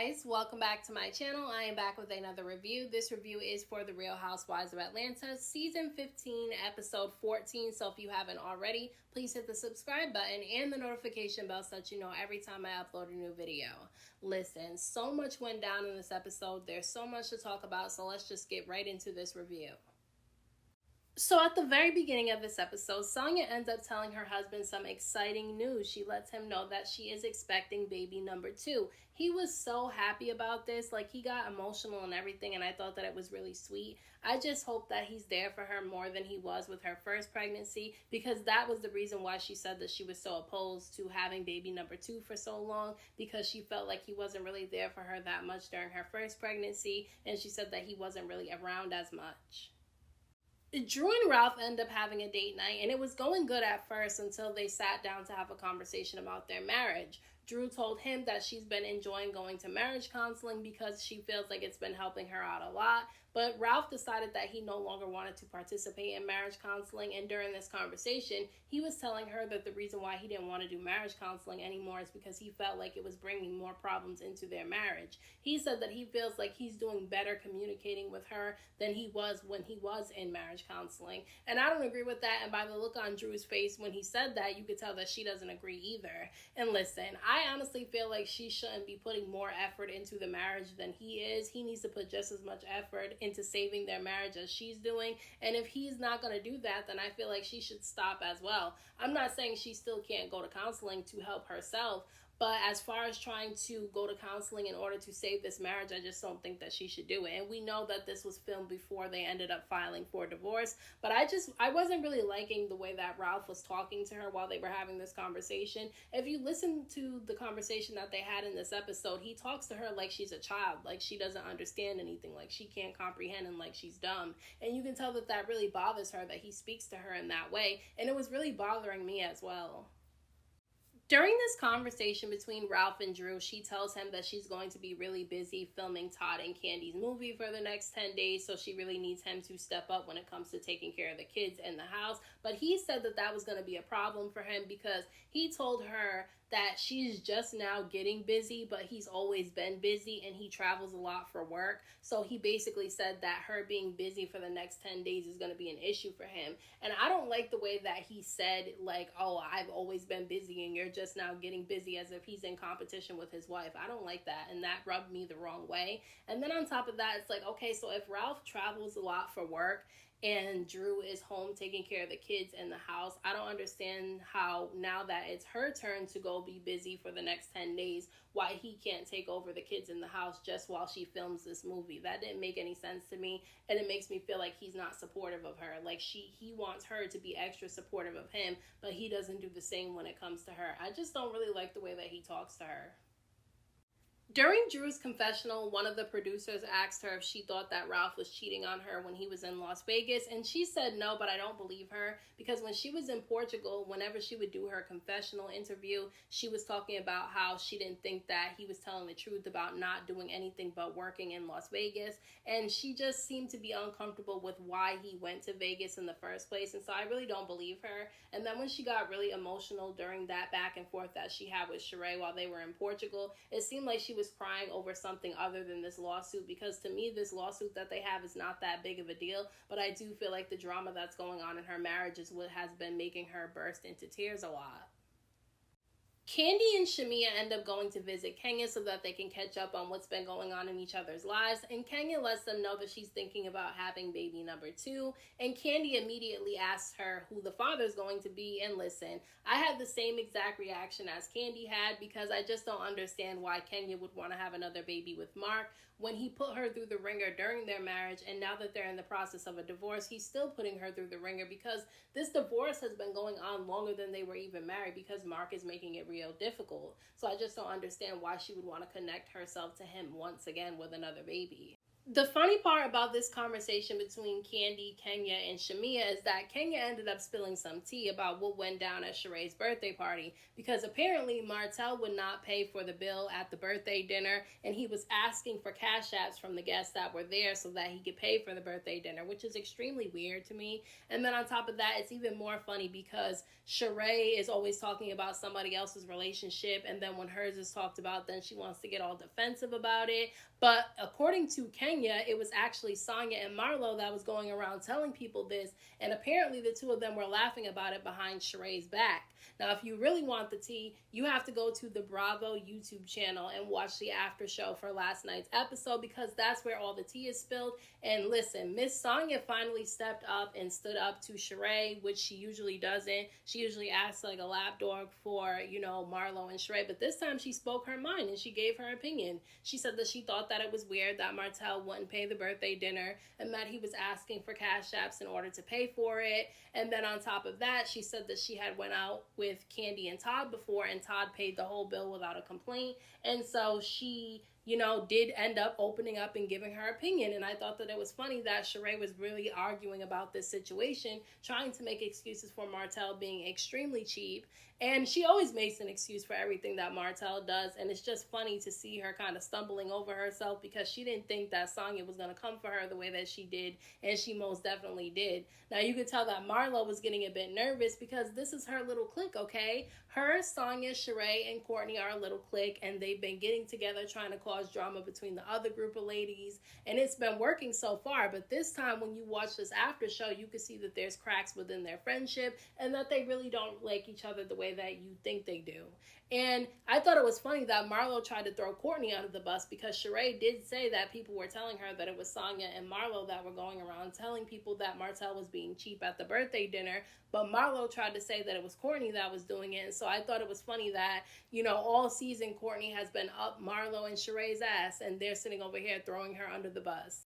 guys, welcome back to my channel. I am back with another review. This review is for the Real Housewives of Atlanta season 15 episode 14. So if you haven't already, please hit the subscribe button and the notification bell so that you know every time I upload a new video. Listen, so much went down in this episode. There's so much to talk about, so let's just get right into this review. So at the very beginning of this episode, Sanya ends up telling her husband some exciting news. She lets him know that she is expecting baby number 2. He was so happy about this. Like, he got emotional and everything, and I thought that it was really sweet. I just hope that he's there for her more than he was with her first pregnancy, because that was the reason why she said that she was so opposed to having baby number 2 for so long, because she felt like he wasn't really there for her that much during her first pregnancy, and she said that he wasn't really around as much. Drew and Ralph end up having a date night, and it was going good at first until they sat down to have a conversation about their marriage. Drew told him that she's been enjoying going to marriage counseling because she feels like it's been helping her out a lot. But Ralph decided that he no longer wanted to participate in marriage counseling, and during this conversation, he was telling her that the reason why he didn't want to do marriage counseling anymore is because he felt like it was bringing more problems into their marriage. He said that he feels like he's doing better communicating with her than he was when he was in marriage counseling. And I don't agree with that, and by the look on Drew's face when he said that, you could tell that she doesn't agree either. And listen, I honestly feel like she shouldn't be putting more effort into the marriage than he is. He needs to put just as much effort into saving their marriage as she's doing, and if he's not going to do that, then I feel like she should stop as well. I'm not saying she still can't go to counseling to help herself, but as far as trying to go to counseling in order to save this marriage, I just don't think that she should do it. And we know that this was filmed before they ended up filing for divorce. But I wasn't really liking the way that Ralph was talking to her while they were having this conversation. If you listen to the conversation that they had in this episode, he talks to her like she's a child, like she doesn't understand anything, like she can't comprehend, and like she's dumb. And you can tell that that really bothers her, that he speaks to her in that way. And it was really bothering me as well. During this conversation between Ralph and Drew, she tells him that she's going to be really busy filming Todd and Candy's movie for the next 10 days, so she really needs him to step up when it comes to taking care of the kids in the house. But he said that that was going to be a problem for him because he told her that she's just now getting busy, but he's always been busy and he travels a lot for work. So he basically said that her being busy for the next 10 days is going to be an issue for him. And I don't like the way that he said, like, oh, I've always been busy and you're just now getting busy, as if he's in competition with his wife. I don't like that, and that rubbed me the wrong way. And then on top of that, it's like, okay, so if Ralph travels a lot for work and Drew is home taking care of the kids in the house, I don't understand how, now that it's her turn to go be busy for the next 10 days, why he can't take over the kids in the house just while she films this movie. That didn't make any sense to me, and it makes me feel like he's not supportive of her. Like, he wants her to be extra supportive of him, but he doesn't do the same when it comes to her. I just don't really like the way that he talks to her. During Drew's confessional, one of the producers asked her if she thought that Ralph was cheating on her when he was in Las Vegas, and she said no, but I don't believe her, because when she was in Portugal, whenever she would do her confessional interview, she was talking about how she didn't think that he was telling the truth about not doing anything but working in Las Vegas, and she just seemed to be uncomfortable with why he went to Vegas in the first place, and so I really don't believe her. And then when she got really emotional during that back and forth that she had with RHOA while they were in Portugal, it seemed like she was crying over something other than this lawsuit, because to me this lawsuit that they have is not that big of a deal, but I do feel like the drama that's going on in her marriage is what has been making her burst into tears a lot. Candy and Shamia end up going to visit Kenya so that they can catch up on what's been going on in each other's lives, and Kenya lets them know that she's thinking about having baby number 2, and Candy immediately asks her who the father's going to be. And listen, I had the same exact reaction as Candy had, because I just don't understand why Kenya would want to have another baby with Mark when he put her through the ringer during their marriage, and now that they're in the process of a divorce, he's still putting her through the ringer, because this divorce has been going on longer than they were even married, because Mark is making it real difficult. So I just don't understand why she would want to connect herself to him once again with another baby. The funny part about this conversation between Candy, Kenya, and Shamia is that Kenya ended up spilling some tea about what went down at Sheree's birthday party, because apparently Martell would not pay for the bill at the birthday dinner, and he was asking for cash apps from the guests that were there so that he could pay for the birthday dinner, which is extremely weird to me. And then on top of that, it's even more funny because Sheree is always talking about somebody else's relationship, and then when hers is talked about, then she wants to get all defensive about it. But according to Kenya, it was actually Sanya and Marlo that was going around telling people this, and apparently the two of them were laughing about it behind Sheree's back. Now, if you really want the tea, you have to go to the Bravo YouTube channel and watch the after show for last night's episode, because that's where all the tea is spilled. And listen, Miss Sanya finally stepped up and stood up to Sheree, which she usually doesn't. She usually acts like a lapdog for, Marlo and Sheree, but this time she spoke her mind and she gave her opinion. She said that she thought that it was weird that Martell wouldn't pay the birthday dinner and that he was asking for cash apps in order to pay for it. And then on top of that, she said that she had went out with Candy and Todd before, and Todd paid the whole bill without a complaint. And so she did end up opening up and giving her opinion. And I thought that it was funny that Sheree was really arguing about this situation, trying to make excuses for Martell being extremely cheap. And she always makes an excuse for everything that Martell does. And it's just funny to see her kind of stumbling over herself, because she didn't think that Sanya was going to come for her the way that she did. And she most definitely did. Now, you could tell that Marlo was getting a bit nervous because this is her little clique, okay? Her, Sanya, Sheree, and Courtney are a little clique, and they've been getting together trying to cause drama between the other group of ladies, and it's been working so far. But this time, when you watch this after show, you can see that there's cracks within their friendship and that they really don't like each other the way that you think they do. And I thought it was funny that Marlo tried to throw Courtney under the bus, because Sheree did say that people were telling her that it was Sanya and Marlo that were going around telling people that Martell was being cheap at the birthday dinner. But Marlo tried to say that it was Courtney that was doing it. And so I thought it was funny that, all season Courtney has been up Marlo and Sheree's ass, and they're sitting over here throwing her under the bus.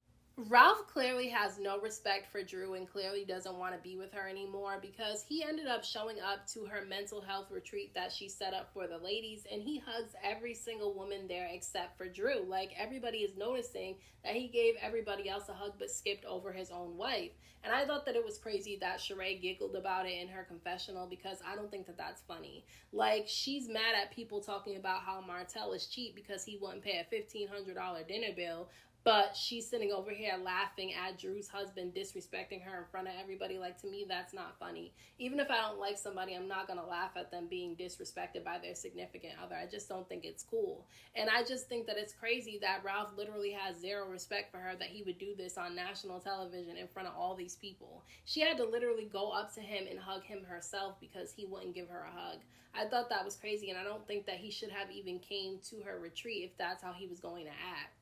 Ralph clearly has no respect for Drew and clearly doesn't want to be with her anymore, because he ended up showing up to her mental health retreat that she set up for the ladies, and he hugs every single woman there except for Drew. Like, everybody is noticing that he gave everybody else a hug but skipped over his own wife. And I thought that it was crazy that Sheree giggled about it in her confessional, because I don't think that that's funny. Like, she's mad at people talking about how Martell is cheap because he wouldn't pay a $1,500 dinner bill, but she's sitting over here laughing at Drew's husband disrespecting her in front of everybody. Like, to me, that's not funny. Even if I don't like somebody, I'm not going to laugh at them being disrespected by their significant other. I just don't think it's cool. And I just think that it's crazy that Ralph literally has zero respect for her, that he would do this on national television in front of all these people. She had to literally go up to him and hug him herself because he wouldn't give her a hug. I thought that was crazy, and I don't think that he should have even came to her retreat if that's how he was going to act.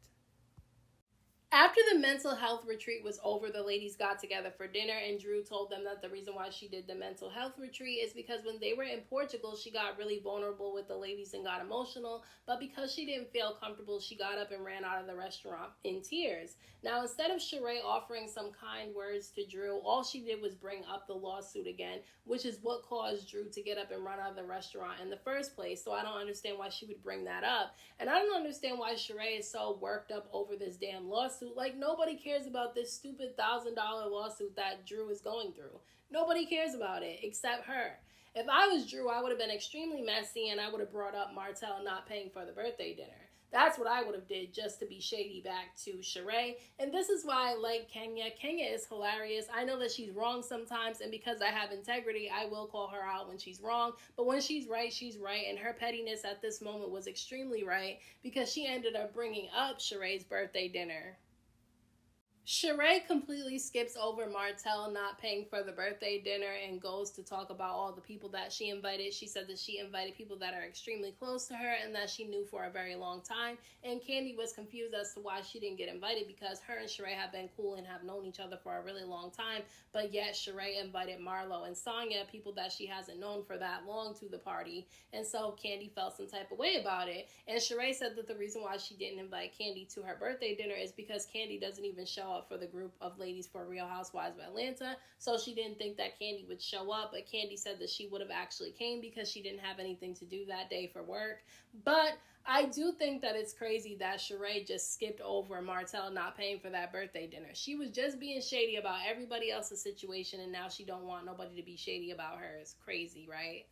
After the mental health retreat was over, the ladies got together for dinner, and Drew told them that the reason why she did the mental health retreat is because when they were in Portugal, she got really vulnerable with the ladies and got emotional, but because she didn't feel comfortable, she got up and ran out of the restaurant in tears. Now, instead of Sheree offering some kind words to Drew, all she did was bring up the lawsuit again, which is what caused Drew to get up and run out of the restaurant in the first place. So I don't understand why she would bring that up. And I don't understand why Sheree is so worked up over this damn lawsuit. Like, nobody cares about this stupid $1,000 lawsuit that Drew is going through. Nobody cares about it except her. If I was Drew, I would have been extremely messy, and I would have brought up Martell not paying for the birthday dinner. That's what I would have did, just to be shady back to Sheree. And this is why I like Kenya. Kenya is hilarious. I know that she's wrong sometimes, and because I have integrity, I will call her out when she's wrong. But when she's right, she's right. And her pettiness at this moment was extremely right, because she ended up bringing up Sheree's birthday dinner. Sheree completely skips over Martell not paying for the birthday dinner and goes to talk about all the people that she invited. She said that she invited people that are extremely close to her and that she knew for a very long time. And Candy was confused as to why she didn't get invited, because her and Sheree have been cool and have known each other for a really long time. But yet Sheree invited Marlo and Sanya, people that she hasn't known for that long, to the party. And so Candy felt some type of way about it. And Sheree said that the reason why she didn't invite Candy to her birthday dinner is because Candy doesn't even show up for the group of ladies for Real Housewives of Atlanta, so she didn't think that Candy would show up. But Candy said that she would have actually came because she didn't have anything to do that day for work. But I do think that it's crazy that Sheree just skipped over Martell not paying for that birthday dinner. She was just being shady about everybody else's situation, and now she don't want nobody to be shady about hers. Crazy, right?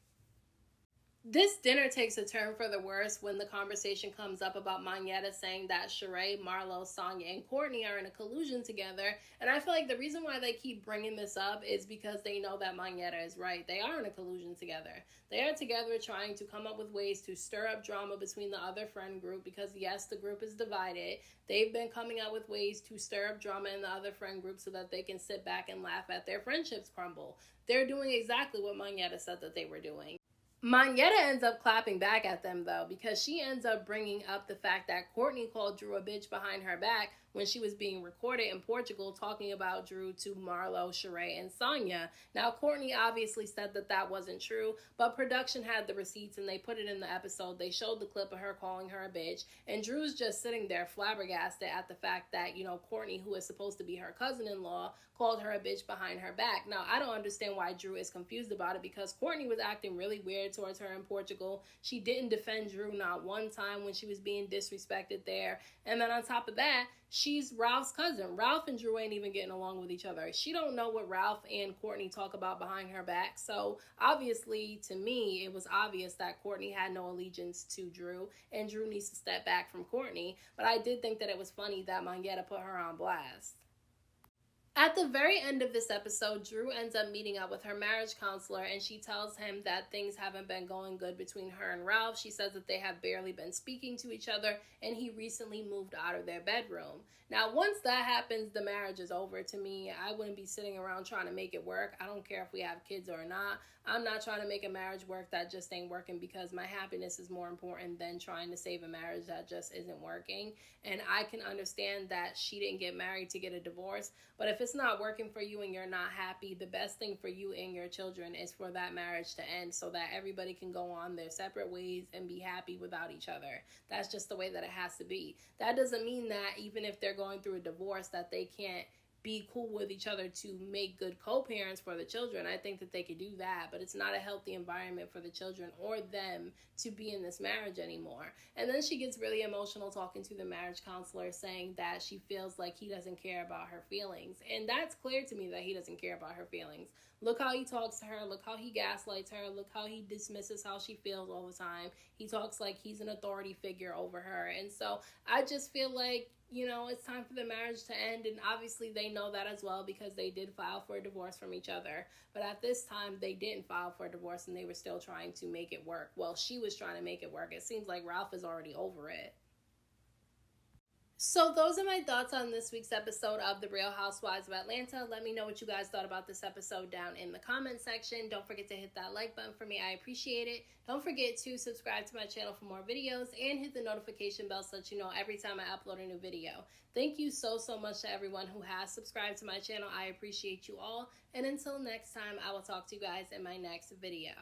This dinner takes a turn for the worse when the conversation comes up about Monyetta saying that Sheree, Marlo, Sanya, and Courtney are in a collusion together. And I feel like the reason why they keep bringing this up is because they know that Monyetta is right. They are in a collusion together. They are together trying to come up with ways to stir up drama between the other friend group because, yes, the group is divided. They've been coming up with ways to stir up drama in the other friend group so that they can sit back and laugh at their friendships crumble. They're doing exactly what Monyetta said that they were doing. Monyetta ends up clapping back at them, though, because she ends up bringing up the fact that Courtney called Drew a bitch behind her back when she was being recorded in Portugal talking about Drew to Marlo, Sheree, and Sanya. Now, Courtney obviously said that that wasn't true, but production had the receipts and they put it in the episode. They showed the clip of her calling her a bitch, and Drew's just sitting there flabbergasted at the fact that, Courtney, who is supposed to be her cousin-in-law, called her a bitch behind her back. Now, I don't understand why Drew is confused about it because Courtney was acting really weird towards her in Portugal. She didn't defend Drew not one time when she was being disrespected there. And then on top of that, she's Ralph's cousin. Ralph and Drew ain't even getting along with each other. She don't know what Ralph and Courtney talk about behind her back. So obviously, to me, it was obvious that Courtney had no allegiance to Drew and Drew needs to step back from Courtney. But I did think that it was funny that Monyetta put her on blast. At the very end of this episode, Drew ends up meeting up with her marriage counselor and she tells him that things haven't been going good between her and Ralph. She says that they have barely been speaking to each other and he recently moved out of their bedroom. Now, once that happens, the marriage is over to me. I wouldn't be sitting around trying to make it work. I don't care if we have kids or not. I'm not trying to make a marriage work that just ain't working because my happiness is more important than trying to save a marriage that just isn't working. And I can understand that she didn't get married to get a divorce, but if it's not working for you and you're not happy, the best thing for you and your children is for that marriage to end so that everybody can go on their separate ways and be happy without each other. That's just the way that it has to be. That doesn't mean that even if they're going through a divorce that they can't be cool with each other to make good co-parents for the children. I think that they could do that, but it's not a healthy environment for the children or them to be in this marriage anymore. And then she gets really emotional talking to the marriage counselor saying that she feels like he doesn't care about her feelings. And that's clear to me that he doesn't care about her feelings. Look how he talks to her. Look how he gaslights her. Look how he dismisses how she feels all the time. He talks like he's an authority figure over her. And so I just feel like, it's time for the marriage to end. And obviously they know that as well because they did file for a divorce from each other. But at this time, they didn't file for a divorce and they were still trying to make it work. Well, she was trying to make it work. It seems like Ralph is already over it. So those are my thoughts on this week's episode of The Real Housewives of Atlanta. Let me know what you guys thought about this episode down in the comment section. Don't forget to hit that like button for me. I appreciate it. Don't forget to subscribe to my channel for more videos and hit the notification bell so that you know every time I upload a new video. Thank you so much to everyone who has subscribed to my channel. I appreciate you all. And until next time, I will talk to you guys in my next video.